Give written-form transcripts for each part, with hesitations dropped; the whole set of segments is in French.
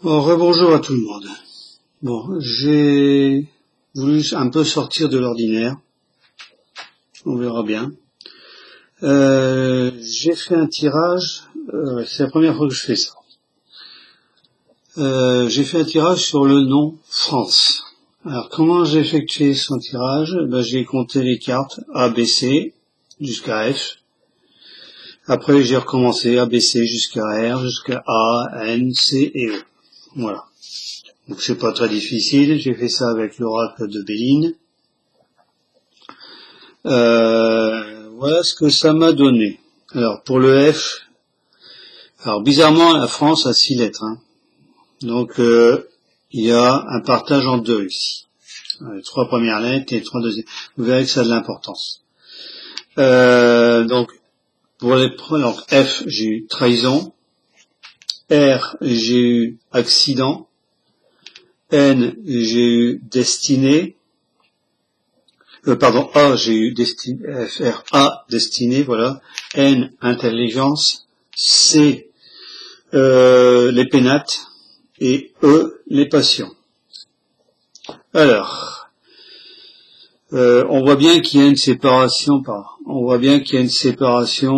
Bon, rebonjour à tout le monde. Bon, j'ai voulu un peu sortir de l'ordinaire. On verra bien. J'ai fait un tirage. C'est la première fois que je fais ça. J'ai fait un tirage sur le nom France. Alors, comment j'ai effectué son tirage? J'ai compté les cartes A, B, C jusqu'à F. Après, j'ai recommencé A, B, C jusqu'à R, jusqu'à A, N, C et E. Voilà. Donc c'est pas très difficile, j'ai fait ça avec l'oracle de Béline. Voilà ce que ça m'a donné. Alors pour le F, alors bizarrement la France a 6 lettres, hein. Donc il y a un partage en deux ici. Les 3 premières lettres et les 3 deuxièmes. Vous verrez que ça a de l'importance. Donc pour les donc F, j'ai eu trahison. R, j'ai eu accident. N, j'ai eu destinée. A, j'ai eu FR, A, destinée, voilà. N, intelligence. C, les pénates. Et E, les passions. Alors, on voit bien qu'il y a une séparation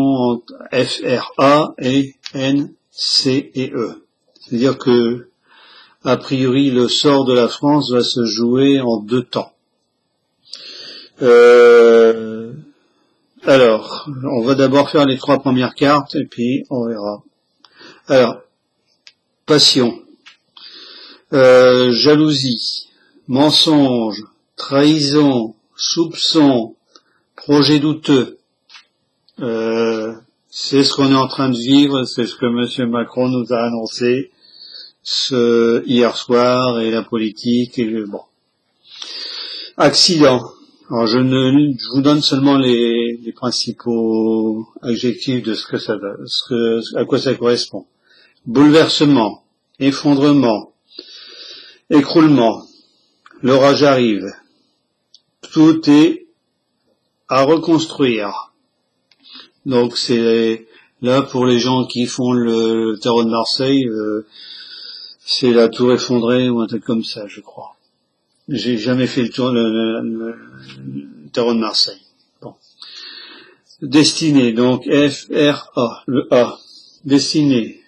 entre F, R, A et N, C et E. C'est-à-dire que, a priori, le sort de la France va se jouer en 2 temps. Alors, on va d'abord faire les 3 premières cartes et puis on verra. Alors, passion, jalousie, mensonge, trahison, soupçon, projet douteux. C'est ce qu'on est en train de vivre, c'est ce que M. Macron nous a annoncé hier soir, et la politique, et bon. Accident. Alors je vous donne seulement les principaux adjectifs de à quoi ça correspond. Bouleversement, effondrement, écroulement, l'orage arrive. Tout est à reconstruire. Donc c'est là pour les gens qui font le tarot de Marseille, c'est la tour effondrée ou un truc comme ça, je crois. J'ai jamais fait le tarot de Marseille. Bon. Destinée, donc F, R, A, le A. Destinée.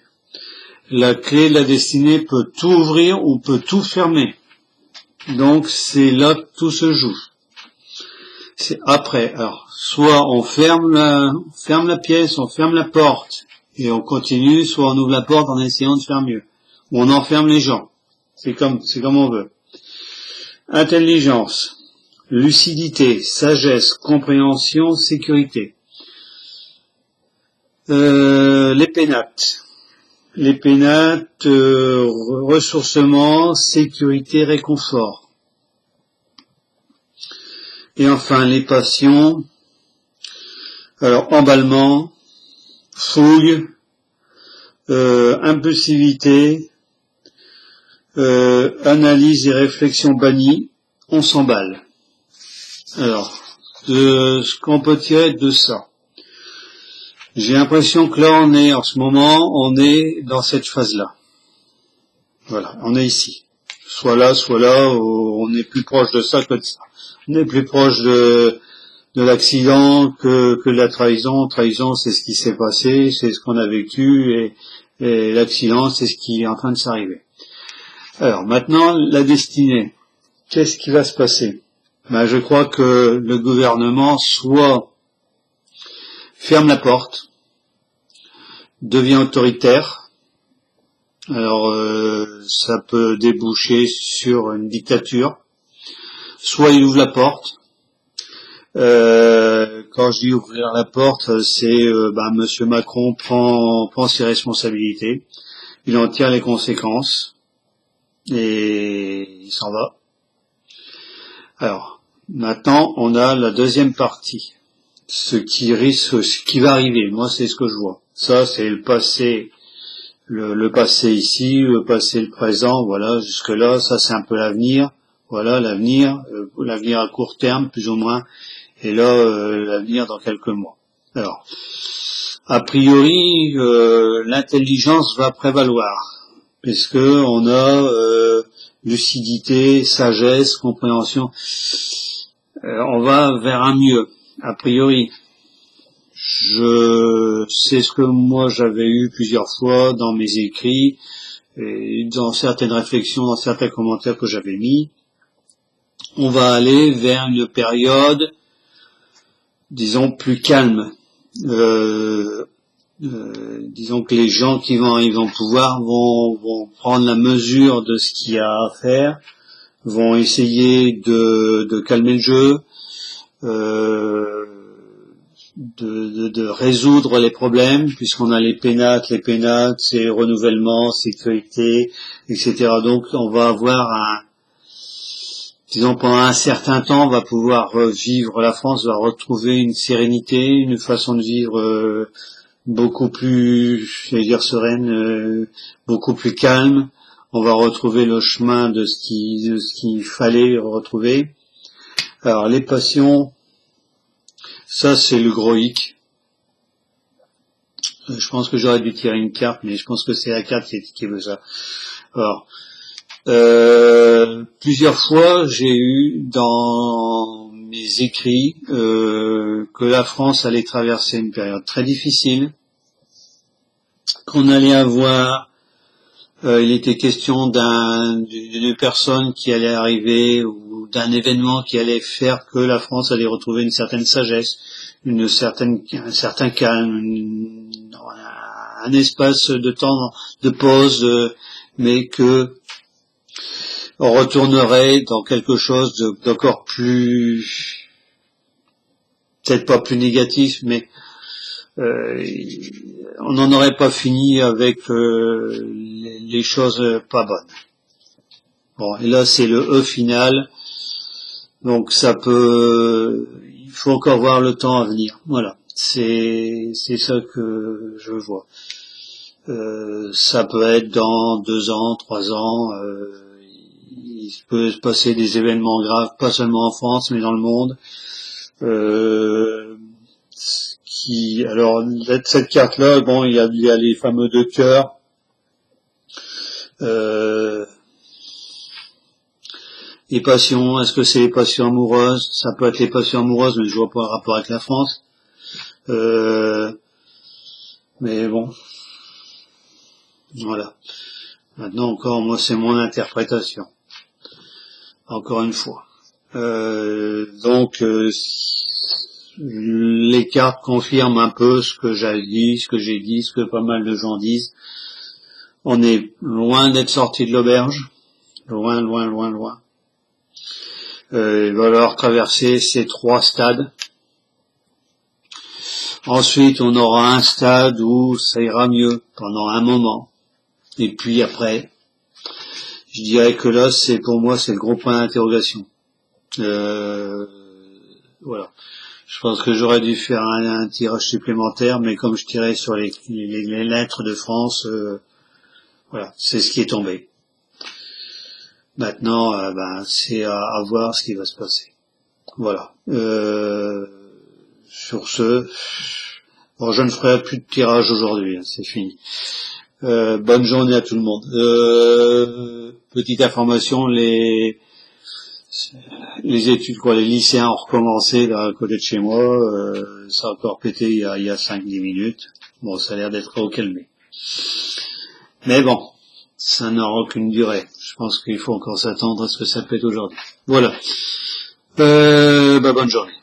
La clé de la destinée peut tout ouvrir ou peut tout fermer. Donc c'est là que tout se joue. C'est après. Alors, soit on ferme la pièce, on ferme la porte et on continue, soit on ouvre la porte en essayant de faire mieux. Ou on enferme les gens. C'est comme on veut. Intelligence, lucidité, sagesse, compréhension, sécurité. Les pénates. Ressourcement, sécurité, réconfort. Et enfin, les passions. Alors, emballement, fouille, impulsivité, analyse et réflexion bannie, on s'emballe. Alors, ce qu'on peut tirer de ça. J'ai l'impression que là, en ce moment, on est dans cette phase-là. Voilà, on est ici. Soit là, on est plus proche de ça que de ça. On est plus proche de l'accident que de la trahison. Trahison, c'est ce qui s'est passé, c'est ce qu'on a vécu, et l'accident, c'est ce qui est en train de s'arriver. Alors, maintenant, la destinée. Qu'est-ce qui va se passer? Je crois que le gouvernement soit ferme la porte, devient autoritaire. Alors, ça peut déboucher sur une dictature. Soit il ouvre la porte. Quand je dis ouvrir la porte, c'est Monsieur Macron prend ses responsabilités. Il en tire les conséquences. Et il s'en va. Alors, maintenant, on a la deuxième partie. Ce qui va arriver. Moi, c'est ce que je vois. Ça, c'est le passé, le passé ici, le passé, le présent, voilà, jusque là, ça c'est un peu l'avenir. Voilà, l'avenir à court terme, plus ou moins. Et là, l'avenir dans quelques mois. Alors, a priori, l'intelligence va prévaloir. puisque on a lucidité, sagesse, compréhension. On va vers un mieux, a priori. C'est ce que moi j'avais eu plusieurs fois dans mes écrits, et dans certaines réflexions, dans certains commentaires que j'avais mis. On va aller vers une période, disons, plus calme. Disons que les gens qui vont arriver au pouvoir vont prendre la mesure de ce qu'il y a à faire, vont essayer de calmer le jeu, de résoudre les problèmes, puisqu'on a les pénates, c'est renouvellement, sécurité, etc. Donc on va avoir disons pendant un certain temps, on va pouvoir vivre, la France va retrouver une sérénité, une façon de vivre beaucoup plus, je vais dire sereine, beaucoup plus calme. On va retrouver le chemin de ce qu'il fallait retrouver. Alors les passions, ça c'est le gros hic. Je pense que j'aurais dû tirer une carte, mais je pense que c'est la carte qui veut ça. Alors, plusieurs fois j'ai eu dans mes écrits que la France allait traverser une période très difficile, qu'on allait avoir, il était question d'une personne qui allait arriver ou d'un événement qui allait faire que la France allait retrouver une certaine sagesse, un certain calme, un espace de temps de pause, mais que on retournerait dans quelque chose d'encore plus, peut-être pas plus négatif, mais on n'en aurait pas fini avec les choses pas bonnes. Bon, et là c'est le E final, donc ça peut, il faut encore voir le temps à venir. Voilà, c'est ça que je vois. Ça peut être dans 2 ans, 3 ans. Il peut se passer des événements graves, pas seulement en France, mais dans le monde. Alors cette carte-là, bon, il y a les fameux 2 cœurs. Les passions, est-ce que c'est les passions amoureuses? Ça peut être les passions amoureuses, mais je vois pas un rapport avec la France. Mais bon, voilà. Maintenant encore, moi c'est mon interprétation. Encore une fois. Donc les cartes confirment un peu ce que j'ai dit, ce que pas mal de gens disent. On est loin d'être sorti de l'auberge. Loin. Il va falloir traverser ces 3 stades. Ensuite, on aura un stade où ça ira mieux pendant un moment. Et puis après, je dirais que là, pour moi, c'est le gros point d'interrogation. Voilà. Je pense que j'aurais dû faire un tirage supplémentaire, mais comme je tirais sur les lettres de France, voilà, c'est ce qui est tombé. Maintenant, c'est à voir ce qui va se passer. Voilà. Sur ce, bon, je ne ferai plus de tirage aujourd'hui, hein, c'est fini. Bonne journée à tout le monde. Petite information, les études, les lycéens ont recommencé là à côté de chez moi. Ça a encore pété il y a 5-10 minutes. Bon, ça a l'air d'être au calmé. Mais bon, ça n'aura aucune durée. Je pense qu'il faut encore s'attendre à ce que ça pète aujourd'hui. Voilà. Bonne journée.